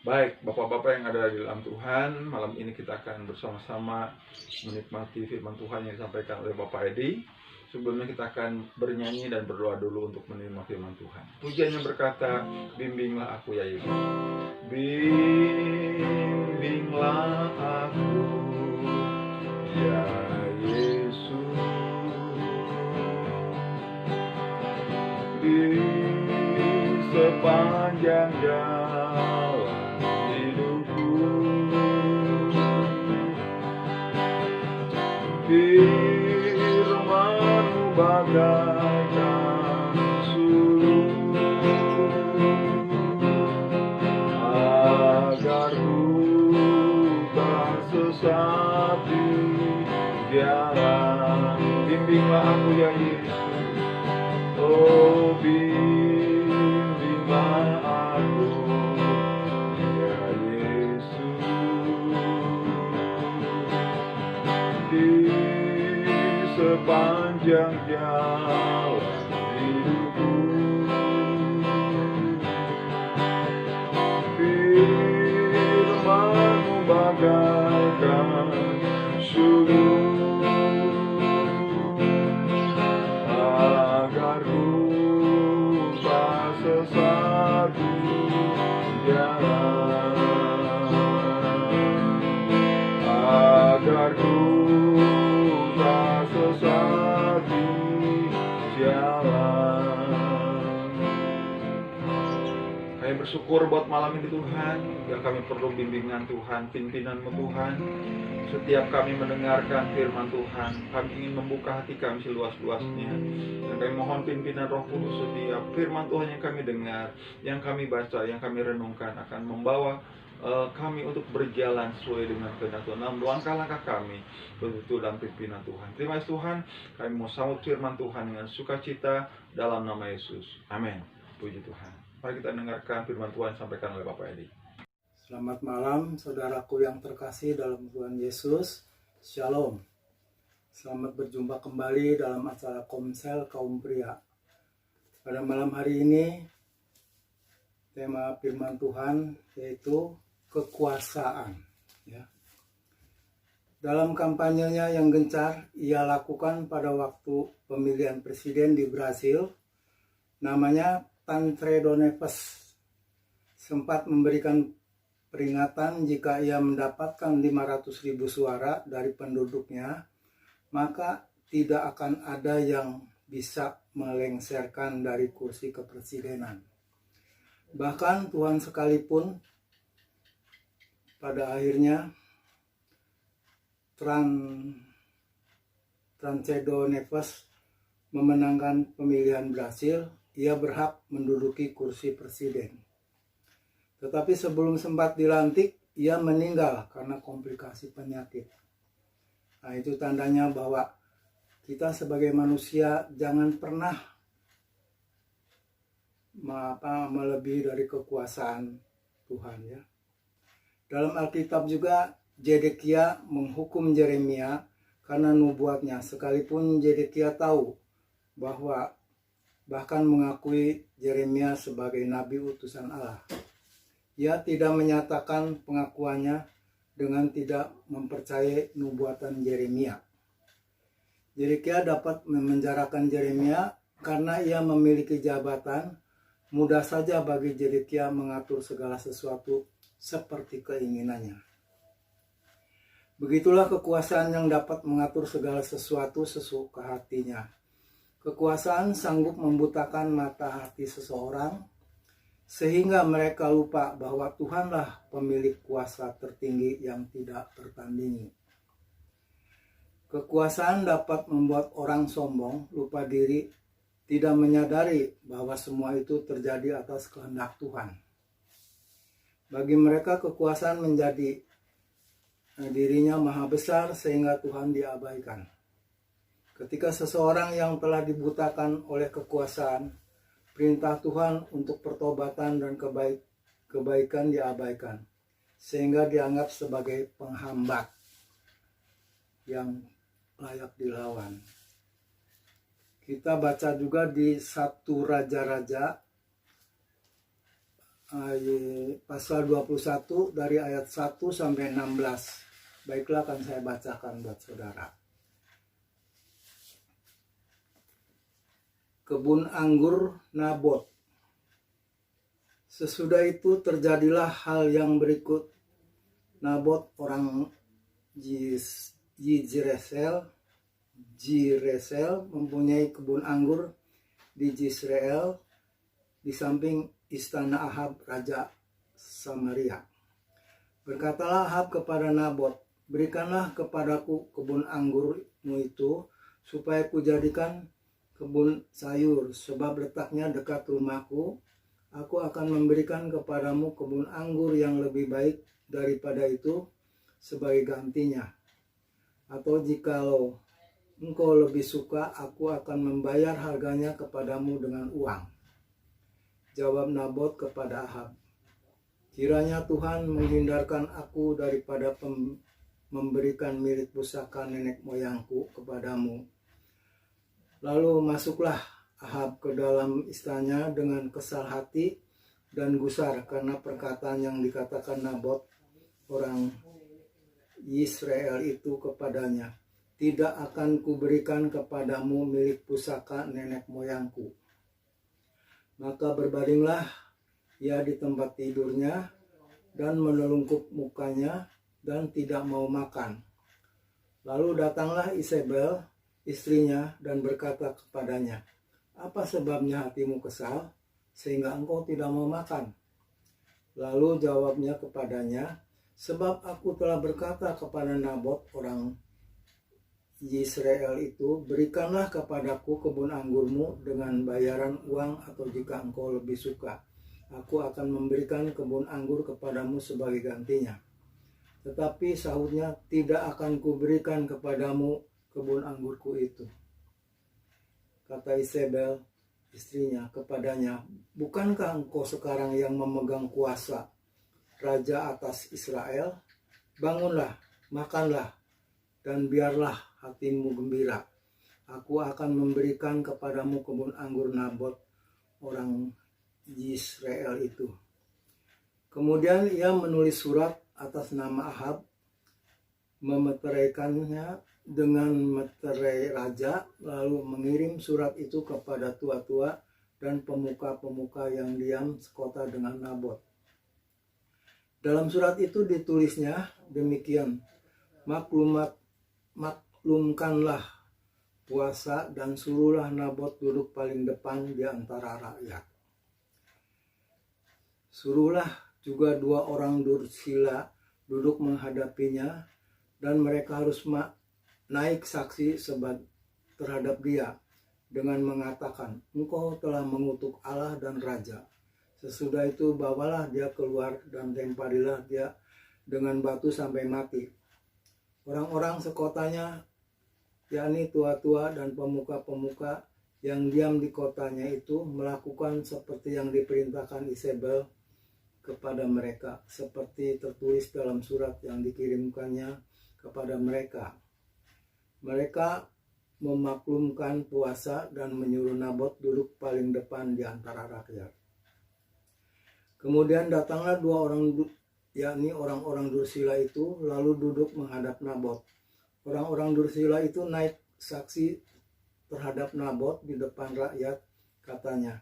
Baik, Bapak-Bapak yang ada di dalam Tuhan, malam ini kita akan bersama-sama menikmati firman Tuhan yang disampaikan oleh Bapak Edi. Sebelumnya kita akan bernyanyi dan berdoa dulu untuk menerima firman Tuhan. Pujian yang berkata, bimbinglah aku ya Yesus. Bimbinglah aku ya Yesus. Di sepanjang jalan hidupku, firman-Mu bagaikan sulur, agar ku tak sesat di jalan. Bimbinglah aku ya Yesus. Oh, bimbinglah aku ya Yesus. Di sepanjang jalan hidupku, firman-Mu bagaikan sulur, agar ku tak sesat di jalan, agar ku tak sesat di jalan. Kami bersyukur buat malam ini Tuhan, yang kami perlu bimbingan Tuhan, pimpinan-Mu Tuhan. Setiap kami mendengarkan firman Tuhan, kami ingin membuka hati kami seluas-luasnya. Dan kami mohon pimpinan Roh Kudus, setiap firman Tuhan yang kami dengar, yang kami baca, yang kami renungkan akan membawa kami untuk berjalan sesuai dengan kehendak Tuhan. Dalam langkah-langkah kami betul dalam pimpinan Tuhan. Terima kasih Tuhan, kami mau sambut firman Tuhan dengan sukacita dalam nama Yesus. Amin. Puji Tuhan. Mari kita dengarkan firman Tuhan sampaikan oleh Bapak Edi. Selamat malam saudaraku yang terkasih dalam Tuhan Yesus. Shalom. Selamat berjumpa kembali dalam acara Komsel Kaum Pria. Pada malam hari ini tema firman Tuhan yaitu kekuasaan. Dalam kampanyenya yang gencar ia lakukan pada waktu pemilihan presiden di Brasil, namanya Tancredo Neves sempat memberikan peringatan jika ia mendapatkan 500.000 suara dari penduduknya, maka tidak akan ada yang bisa melengsarkan dari kursi kepresidenan. Bahkan Tuhan sekalipun pada akhirnya Tancredo Neves memenangkan pemilihan Brasil, ia berhak menduduki kursi presiden. Tetapi sebelum sempat dilantik, ia meninggal karena komplikasi penyakit. Nah, itu tandanya bahwa kita sebagai manusia jangan pernah melebihi dari kekuasaan Tuhan ya. Dalam Alkitab juga Zedekia menghukum Yeremia karena nubuatnya, sekalipun Zedekia tahu bahwa bahkan mengakui Yeremia sebagai nabi utusan Allah. Ia tidak menyatakan pengakuannya dengan tidak mempercayai nubuatan Yeremia. Zedekia dapat memenjarakan Yeremia karena ia memiliki jabatan. Mudah saja bagi Zedekia mengatur segala sesuatu seperti keinginannya. Begitulah kekuasaan yang dapat mengatur segala sesuatu sesuka hatinya. Kekuasaan sanggup membutakan mata hati seseorang, sehingga mereka lupa bahwa Tuhanlah pemilik kuasa tertinggi yang tidak tertandingi. Kekuasaan dapat membuat orang sombong, lupa diri, tidak menyadari bahwa semua itu terjadi atas kehendak Tuhan. Bagi mereka kekuasaan menjadi dirinya maha besar sehingga Tuhan diabaikan. Ketika seseorang yang telah dibutakan oleh kekuasaan, perintah Tuhan untuk pertobatan dan kebaikan diabaikan, sehingga dianggap sebagai penghambat yang layak dilawan. Kita baca juga di 1 Raja-Raja pasal 21 dari ayat 1 sampai 16. Baiklah, akan saya bacakan buat saudara. Kebun anggur Nabot. Sesudah itu terjadilah hal yang berikut. Nabot orang Jizresel mempunyai kebun anggur di Jizreel di samping istana Ahab raja Samaria. Berkatalah Ahab kepada Nabot, berikanlah kepadaku kebun anggurmu itu, supaya kujadikan kebun sayur, sebab letaknya dekat rumahku. Aku akan memberikan kepadamu kebun anggur yang lebih baik daripada itu sebagai gantinya. Atau jikalau engkau lebih suka, aku akan membayar harganya kepadamu dengan uang. Jawab Nabot kepada Ahab, kiranya Tuhan menghindarkan aku daripada memberikan milik pusaka nenek moyangku kepadamu. Lalu masuklah Ahab ke dalam istana dengan kesal hati dan gusar karena perkataan yang dikatakan Nabot orang Yisrael itu kepadanya, tidak akan kuberikan kepadamu milik pusaka nenek moyangku. Maka berbaringlah ia di tempat tidurnya dan menelungkup mukanya dan tidak mau makan. Lalu datanglah Isabel, istrinya, dan berkata kepadanya, apa sebabnya hatimu kesal sehingga engkau tidak mau makan? Lalu jawabnya kepadanya, sebab aku telah berkata kepada Nabot orang Yisrael itu, berikanlah kepadaku kebun anggurmu dengan bayaran uang, atau jika engkau lebih suka, aku akan memberikan kebun anggur kepadamu sebagai gantinya. Tetapi sahutnya, tidak akan kuberikan kepadamu kebun anggurku itu. Kata Isabel, istrinya, kepadanya, bukankah engkau sekarang yang memegang kuasa raja atas Israel? Bangunlah, makanlah, dan biarlah hatimu gembira. Aku akan memberikan kepadamu kebun anggur Nabot orang Yisrael itu. Kemudian ia menulis surat atas nama Ahab, memeteraikannya dengan meterai raja, lalu mengirim surat itu kepada tua-tua dan pemuka-pemuka yang diam sekota dengan Nabot. Dalam surat itu ditulisnya demikian, maklumkanlah puasa dan suruhlah Nabot duduk paling depan di antara rakyat. Suruhlah juga 2 orang dursila duduk menghadapinya, dan mereka harus naik saksi terhadap dia dengan mengatakan, engkau telah mengutuk Allah dan Raja. Sesudah itu bawalah dia keluar dan lemparilah dia dengan batu sampai mati. Orang-orang sekotanya, yakni tua-tua dan pemuka-pemuka yang diam di kotanya itu, melakukan seperti yang diperintahkan Isabel kepada mereka, seperti tertulis dalam surat yang dikirimkannya kepada mereka. Mereka memaklumkan puasa dan menyuruh Nabot duduk paling depan di antara rakyat. Kemudian datanglah 2 orang, yakni orang-orang dursila itu, lalu duduk menghadap Nabot. Orang-orang dursila itu naik saksi terhadap Nabot di depan rakyat, katanya,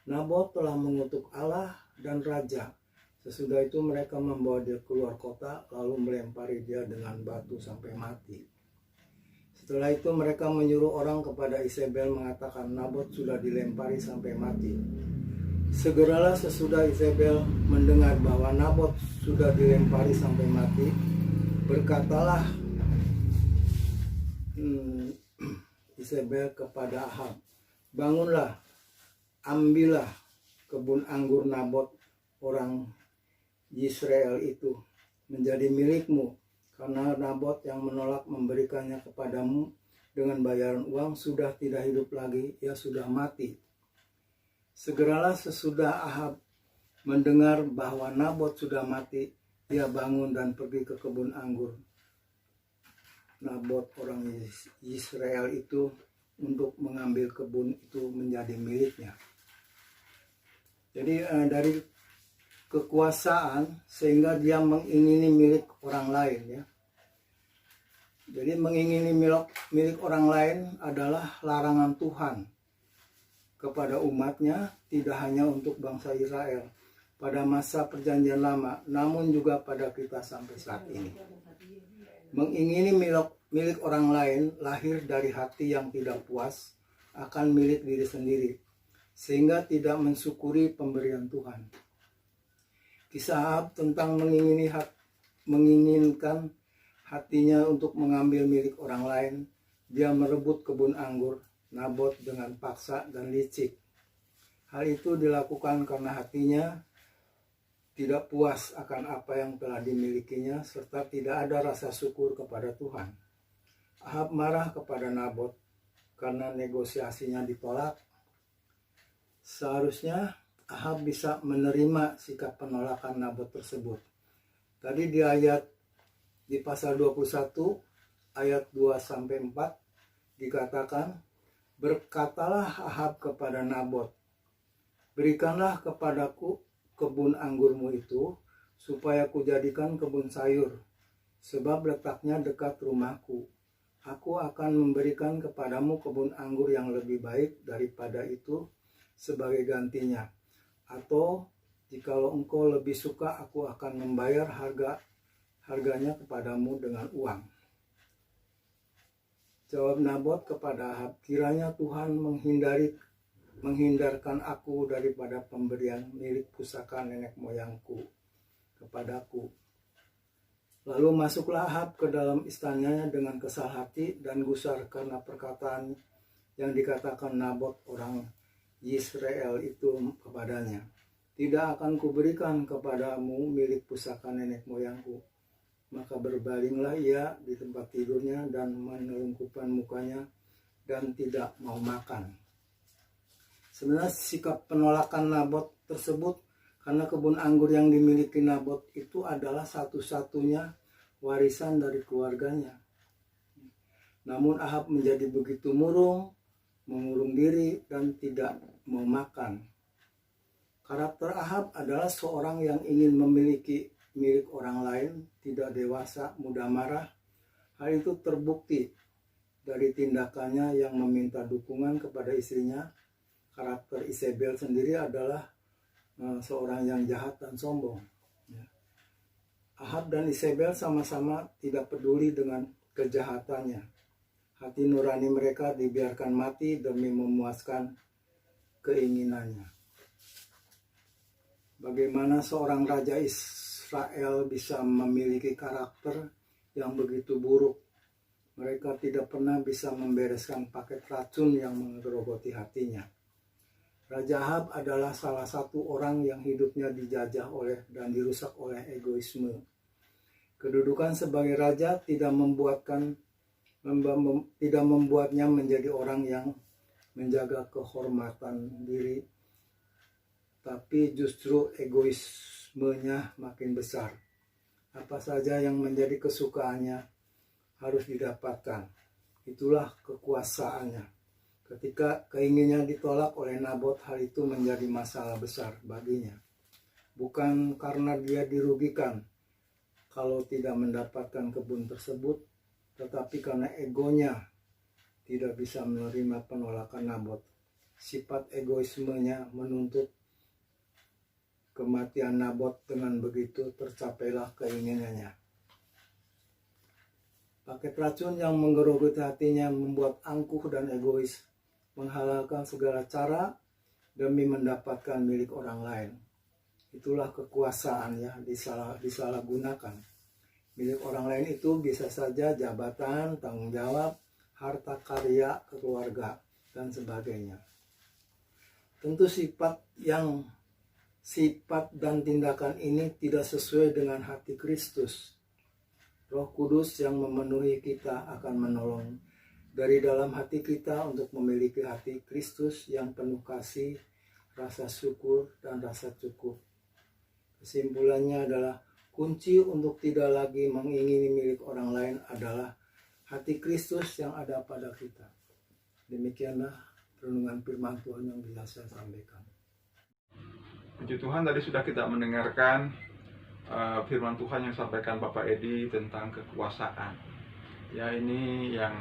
Nabot telah mengutuk Allah dan Raja. Sesudah itu mereka membawa dia keluar kota, lalu melempari dia dengan batu sampai mati. Setelah itu mereka menyuruh orang kepada Isabel mengatakan, Nabot sudah dilempari sampai mati. Segeralah sesudah Isabel mendengar bahwa Nabot sudah dilempari sampai mati, berkatalah Isabel kepada Ahab, bangunlah, ambillah kebun anggur Nabot orang Yisrael itu menjadi milikmu, karena Nabot yang menolak memberikannya kepadamu dengan bayaran uang sudah tidak hidup lagi, ia sudah mati. Segeralah sesudah Ahab mendengar bahwa Nabot sudah mati, ia bangun dan pergi ke kebun anggur Nabot orang Yisrael itu untuk mengambil kebun itu menjadi miliknya. Jadi dari kekuasaan sehingga dia mengingini milik orang lain ya. Jadi mengingini milik orang lain adalah larangan Tuhan kepada umatnya, tidak hanya untuk bangsa Israel pada masa perjanjian lama, namun juga pada kita sampai saat ini. Mengingini milik orang lain lahir dari hati yang tidak puas akan milik diri sendiri, sehingga tidak mensyukuri pemberian Tuhan. Kisah Ahab tentang menginginkan hatinya untuk mengambil milik orang lain. Dia merebut kebun anggur Nabot dengan paksa dan licik. Hal itu dilakukan karena hatinya tidak puas akan apa yang telah dimilikinya serta tidak ada rasa syukur kepada Tuhan. Ahab marah kepada Nabot karena negosiasinya ditolak. Seharusnya Ahab bisa menerima sikap penolakan Nabot tersebut. Tadi di pasal 21 ayat 2-4 dikatakan, berkatalah Ahab kepada Nabot, berikanlah kepadaku kebun anggurmu itu, supaya kujadikan kebun sayur, sebab letaknya dekat rumahku. Aku akan memberikan kepadamu kebun anggur yang lebih baik daripada itu sebagai gantinya. Atau jikalau engkau lebih suka, aku akan membayar harganya kepadamu dengan uang. Jawab Nabot kepada Ahab, kiranya Tuhan menghindarkan aku daripada pemberian milik pusaka nenek moyangku kepadaku. Lalu masuklah Ahab ke dalam istananya dengan kesal hati dan gusar karena perkataan yang dikatakan Nabot orang Yisrael itu kepadanya. Tidak akan kuberikan kepadamu milik pusaka nenek moyangku. Maka berbalinglah ia di tempat tidurnya dan menelungkupkan mukanya dan tidak mau makan. Sebenarnya sikap penolakan Nabot tersebut karena kebun anggur yang dimiliki Nabot itu adalah satu-satunya warisan dari keluarganya. Namun Ahab menjadi begitu murung, mengurung diri dan tidak mau makan. Karakter Ahab adalah seorang yang ingin memiliki milik orang lain, tidak dewasa, mudah marah. Hal itu terbukti dari tindakannya yang meminta dukungan kepada istrinya. Karakter Isabel sendiri adalah seorang yang jahat dan sombong. Ahab dan Isabel sama-sama tidak peduli dengan kejahatannya. Hati nurani mereka dibiarkan mati demi memuaskan keinginannya. Bagaimana seorang raja Israel bisa memiliki karakter yang begitu buruk? Mereka tidak pernah bisa membereskan paket racun yang menggerogoti hatinya. Raja Ahab adalah salah satu orang yang hidupnya dijajah oleh dan dirusak oleh egoisme. Kedudukan sebagai raja tidak membuatnya menjadi orang yang menjaga kehormatan diri, tapi justru egoismenya makin besar. Apa saja yang menjadi kesukaannya harus didapatkan. Itulah kekuasaannya. Ketika keinginannya ditolak oleh Nabot, hal itu menjadi masalah besar baginya. Bukan karena dia dirugikan kalau tidak mendapatkan kebun tersebut, tetapi karena egonya tidak bisa menerima penolakan Nabot. Sifat egoismenya menuntut kematian Nabot, dengan begitu tercapailah keinginannya. Paket racun yang menggerogoti hatinya membuat angkuh dan egois, menghalalkan segala cara demi mendapatkan milik orang lain. Itulah kekuasaan ya, disalahgunakan. Milik orang lain itu bisa saja jabatan, tanggung jawab, harta karya, keluarga, dan sebagainya. Tentu sifat dan tindakan ini tidak sesuai dengan hati Kristus. Roh Kudus yang memenuhi kita akan menolong dari dalam hati kita untuk memiliki hati Kristus yang penuh kasih, rasa syukur, dan rasa cukup. Kesimpulannya adalah kunci untuk tidak lagi mengingini milik orang lain adalah hati Kristus yang ada pada kita. Demikianlah renungan firman Tuhan yang bisa saya sampaikan. Puji Tuhan, tadi sudah kita mendengarkan firman Tuhan yang disampaikan Bapak Edi tentang kekuasaan. Ya, ini yang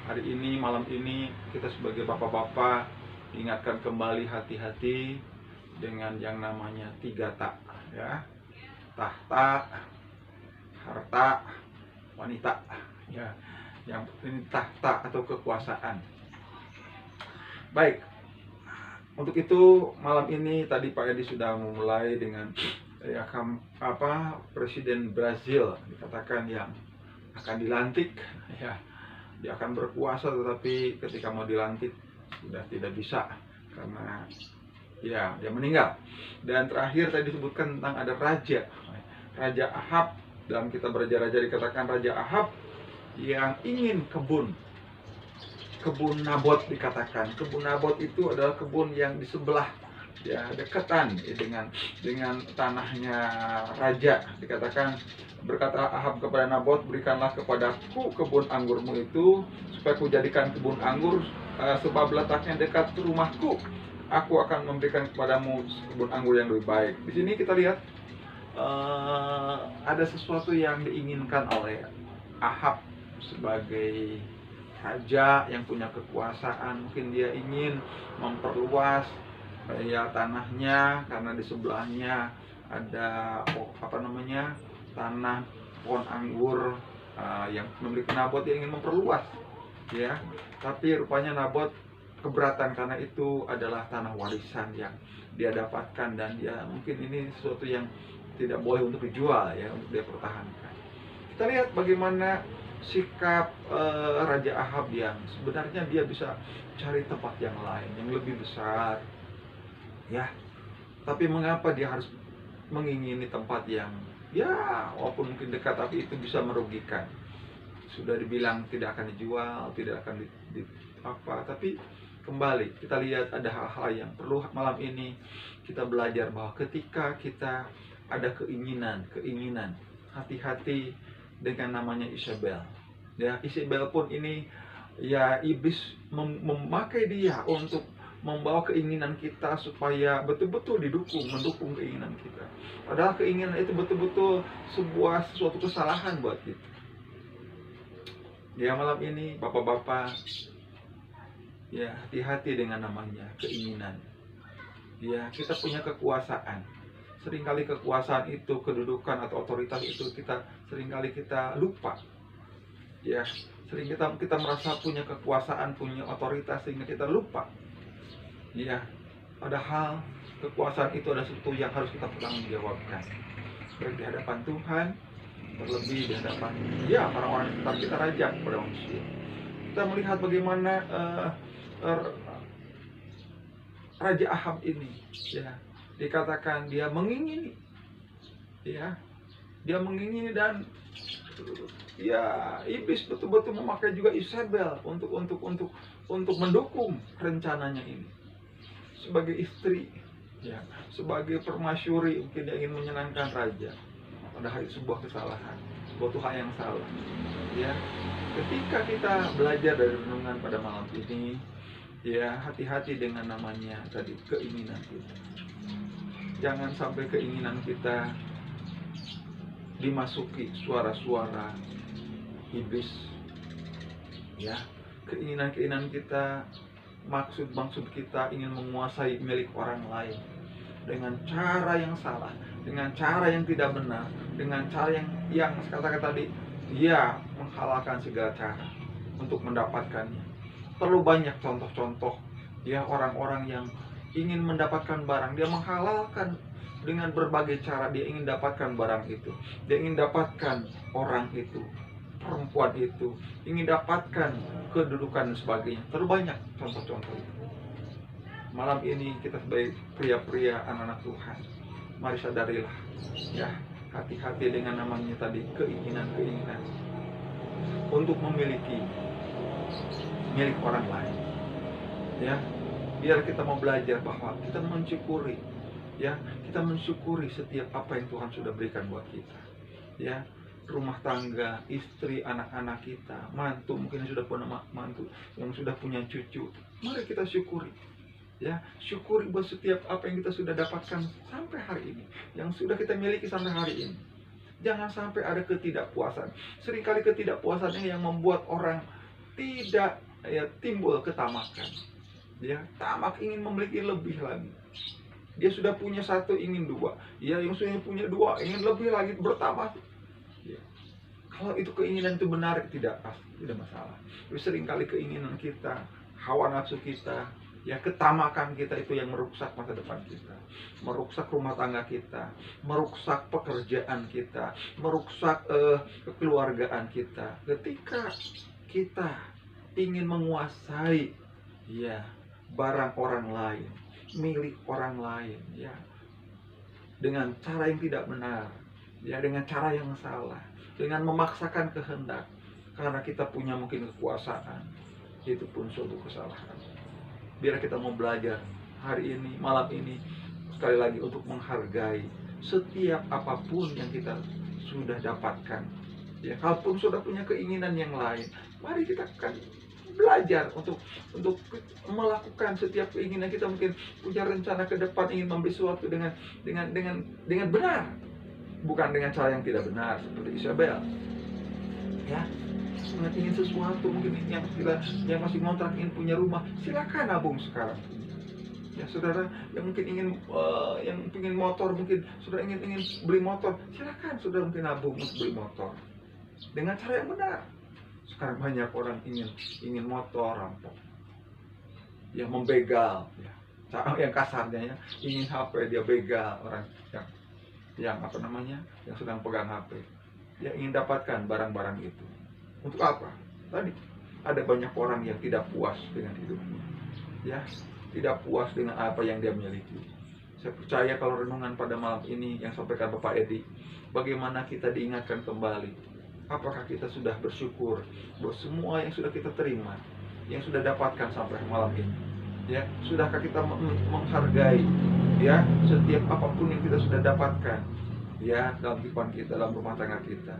hari ini, malam ini kita sebagai bapak-bapak ingatkan kembali hati-hati dengan yang namanya 3 tak, ya. Tahta, harta, wanita, ya. Yang ini tahta atau kekuasaan. Baik. Untuk itu malam ini tadi Pak Edi sudah memulai dengan Presiden Brazil dikatakan yang akan dilantik, ya. Dia akan berkuasa, tetapi ketika mau dilantik sudah tidak bisa karena ya dia meninggal. Dan terakhir tadi disebutkan tentang ada Raja Ahab. Dalam kitab Raja-Raja dikatakan Raja Ahab yang ingin kebun Nabot. Dikatakan kebun Nabot itu adalah kebun yang di sebelah, ya, dekatan dengan tanahnya raja. Dikatakan, berkata Ahab kepada Nabot, berikanlah kepadaku kebun anggurmu itu supaya ku jadikan kebun anggur, sebab letaknya dekat rumahku. Aku akan memberikan kepadamu kebun anggur yang lebih baik. Di sini kita lihat ada sesuatu yang diinginkan oleh Ahab sebagai raja yang punya kekuasaan. Mungkin dia ingin memperluas ya tanahnya, karena di sebelahnya ada tanah pohon anggur yang memiliki Nabot. Dia ingin memperluas, ya, tapi rupanya Nabot keberatan karena itu adalah tanah warisan yang dia dapatkan, dan dia mungkin ini sesuatu yang tidak boleh untuk dijual, ya, untuk dia pertahankan. Kita lihat bagaimana sikap Raja Ahab yang sebenarnya dia bisa cari tempat yang lain yang lebih besar, ya, tapi mengapa dia harus mengingini tempat yang ya walaupun mungkin dekat tapi itu bisa merugikan. Sudah dibilang tidak akan dijual, tidak akan tapi kembali kita lihat ada hal-hal yang perlu malam ini kita belajar, bahwa ketika kita ada keinginan, hati-hati dengan namanya Isabel. Ya, Isabel pun ini ya iblis memakai dia untuk membawa keinginan kita supaya betul-betul mendukung keinginan kita. Padahal keinginan itu betul-betul suatu kesalahan buat kita. Ya, malam ini bapak-bapak, ya, hati-hati dengan namanya keinginan. Ya, kita punya kekuasaan. Seringkali kekuasaan itu, kedudukan atau otoritas itu seringkali kita lupa. Ya, sering kita merasa punya kekuasaan, punya otoritas sehingga kita lupa. Ya, padahal kekuasaan itu adalah sesuatu yang harus kita pertanggungjawabkan, baik di hadapan Tuhan, terlebih di hadapan orang-orang sekitar kita, raja kepada manusia. Kita melihat bagaimana Raja Ahab ini, ya, dikatakan dia mengingini, ya, dan ya iblis betul-betul memakai juga Isabel untuk mendukung rencananya ini. Sebagai istri, ya, sebagai permasyuri, mungkin dia ingin menyenangkan raja. Padahal itu sebuah kesalahan, sebuah hal yang salah. Ya, ketika kita belajar dari renungan pada malam ini, ya, hati-hati dengan namanya tadi keinginan kita. Jangan sampai keinginan kita dimasuki suara-suara iblis, ya. Keinginan kita, maksud kita ingin menguasai milik orang lain dengan cara yang salah, dengan cara yang tidak benar, dengan cara yang katakan tadi, dia menghalalkan segala cara untuk mendapatkannya. Terlalu banyak contoh-contoh, ya, orang-orang yang ingin mendapatkan barang, dia menghalalkan dengan berbagai cara. Dia ingin dapatkan barang itu, dia ingin dapatkan orang itu, perempuan itu, ingin dapatkan kedudukan dan sebagainya. Terlalu banyak contoh-contoh itu. Malam ini kita sebagai pria-pria, anak-anak Tuhan, mari sadarilah, ya, hati-hati dengan namanya tadi keinginan untuk memiliki milik orang lain. Ya, biar kita mau belajar bahwa kita mensyukuri, ya, kita mensyukuri setiap apa yang Tuhan sudah berikan buat kita. Ya, rumah tangga, istri, anak-anak kita, mantu, mungkin sudah punya mantu, yang sudah punya cucu, mari kita syukuri. Ya, syukuri buat setiap apa yang kita sudah dapatkan sampai hari ini, yang sudah kita miliki sampai hari ini. Jangan sampai ada ketidakpuasan. Seringkali ketidakpuasannya yang membuat orang tidak timbul ketamakan. Ya, tamak ingin memiliki lebih lagi. Dia sudah punya satu ingin dua. Ya, yang sudah punya dua ingin lebih lagi, bertambah. Ya. Kalau itu keinginan itu benar, tidak masalah. Tapi seringkali keinginan kita, hawa nafsu kita, ya ketamakan kita itu yang merusak masa depan kita, merusak rumah tangga kita, merusak pekerjaan kita, merusak kekeluargaan kita. Ketika kita ingin menguasai ya barang orang lain, milik orang lain, ya dengan cara yang tidak benar, ya dengan cara yang salah, dengan memaksakan kehendak karena kita punya mungkin kekuasaan, itu pun suatu kesalahan. Biar kita mau belajar hari ini, malam ini, sekali lagi untuk menghargai setiap apapun yang kita sudah dapatkan. Ya, kalaupun sudah punya keinginan yang lain, mari kita akan belajar untuk melakukan setiap keinginan kita. Mungkin punya rencana ke depan ingin membeli sesuatu dengan benar, bukan dengan cara yang tidak benar seperti Isabel. Ya, sangat ingin sesuatu, mungkin yang masih ngontrak ingin punya rumah, silakan nabung sekarang. Ya saudara yang mungkin ingin motor, mungkin sudah ingin beli motor, silakan saudara mungkin nabung untuk beli motor dengan cara yang benar. Sekarang banyak orang ingin motor rampok, yang membegal, ya. Yang kasarnya ya, ingin HP dia begal orang yang sedang pegang HP. Yang ingin dapatkan barang-barang itu. Untuk apa? Tadi ada banyak orang yang tidak puas dengan hidupnya, ya, tidak puas dengan apa yang dia miliki. Saya percaya kalau renungan pada malam ini yang sampaikan Bapak Edi, bagaimana kita diingatkan kembali, apakah kita sudah bersyukur bahwa semua yang sudah kita terima, yang sudah dapatkan sampai malam ini, ya, sudahkah kita menghargai, ya, setiap apapun yang kita sudah dapatkan, ya, dalam kehidupan kita, dalam rumah tangga kita.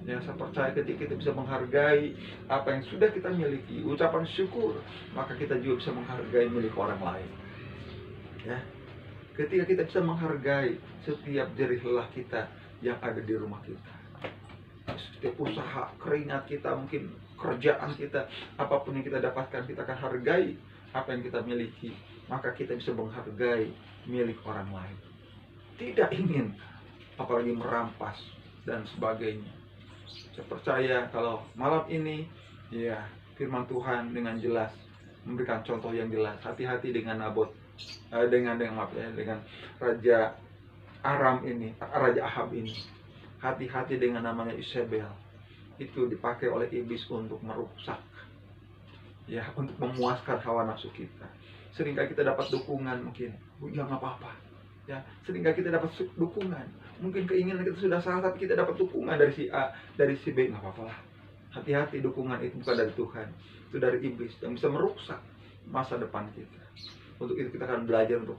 Ya, saya percaya ketika kita bisa menghargai apa yang sudah kita miliki, ucapan syukur, maka kita juga bisa menghargai milik orang lain. Ya, ketika kita bisa menghargai setiap jerih lelah kita yang ada di rumah kita, setiap usaha, keringat kita, mungkin kerjaan kita, apapun yang kita dapatkan, kita akan hargai apa yang kita miliki, maka kita bisa menghargai milik orang lain. Tidak ingin apalagi merampas dan sebagainya. Saya percaya kalau malam ini, ya, firman Tuhan dengan jelas memberikan contoh yang jelas. Hati-hati dengan dengan Raja Aram ini, Raja Ahab ini. Hati-hati dengan namanya Isabel. Itu dipakai oleh iblis untuk merusak, ya, untuk memuaskan hawa nafsu kita. Seringkali kita dapat dukungan, mungkin, ya nggak apa-apa. Ya, seringkali kita dapat dukungan. Mungkin keinginan kita sudah salah, tapi kita dapat dukungan dari si A, dari si B, nggak apa-apa lah. Hati-hati, dukungan itu bukan dari Tuhan, itu dari iblis yang bisa merusak masa depan kita. Untuk itu kita akan belajar untuk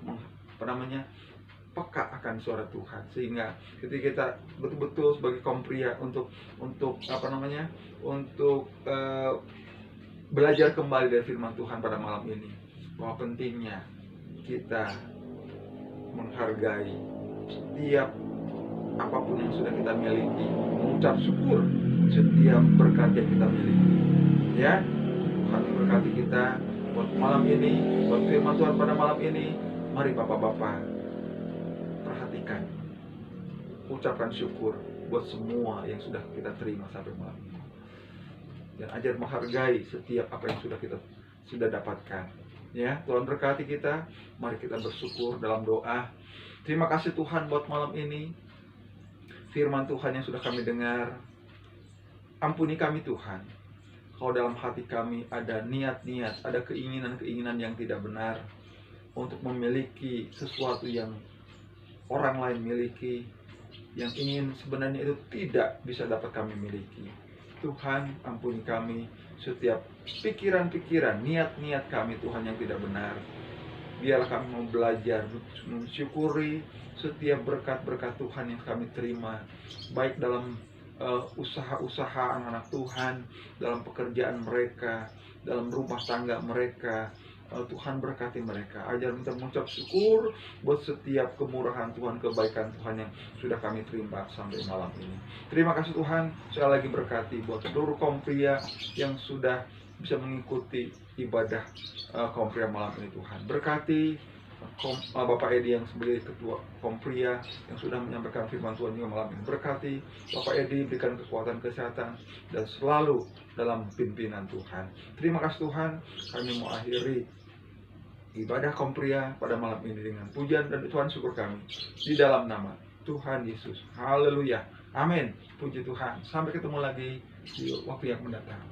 peka akan suara Tuhan, sehingga ketika kita betul-betul sebagai kaum pria untuk belajar kembali dari firman Tuhan pada malam ini, bahwa pentingnya kita menghargai setiap apapun yang sudah kita miliki, mengucap syukur setiap berkat yang kita miliki. Ya, Tuhan berkati kita buat malam ini, buat firman Tuhan pada malam ini. Mari Bapak-bapak, perhatikan, ucapkan syukur buat semua yang sudah kita terima sampai malam ini, dan ajar menghargai setiap apa yang sudah dapatkan. Ya, Tuhan berkati kita. Mari kita bersyukur dalam doa. Terima kasih Tuhan buat malam ini, firman Tuhan yang sudah kami dengar. Ampuni kami Tuhan, kalau dalam hati kami ada niat-niat, ada keinginan-keinginan yang tidak benar untuk memiliki sesuatu yang orang lain miliki, yang ingin sebenarnya itu tidak bisa dapat kami miliki. Tuhan, ampuni kami setiap pikiran-pikiran, niat-niat kami Tuhan yang tidak benar. Biarlah kami mau belajar mensyukuri setiap berkat-berkat Tuhan yang kami terima, baik dalam usaha-usaha anak-anak Tuhan, dalam pekerjaan mereka, dalam rumah tangga mereka, Tuhan berkati mereka. Ajar kita mengucap syukur buat setiap kemurahan Tuhan, kebaikan Tuhan yang sudah kami terima sampai malam ini. Terima kasih Tuhan, sekali lagi berkati buat seluruh kaum pria yang sudah bisa mengikuti ibadah kaum pria malam ini Tuhan. Berkati Bapak Edi yang sebagai ketua kaum pria yang sudah menyampaikan firman Tuhan juga malam ini. Berkati Bapak Edi, berikan kekuatan, kesehatan, dan selalu dalam pimpinan Tuhan. Terima kasih Tuhan, kami mau akhiri ibadah kaum pria pada malam ini dengan pujian dan Tuhan syukur kami di dalam nama Tuhan Yesus. Haleluya. Amin. Puji Tuhan. Sampai ketemu lagi di waktu yang mendatang.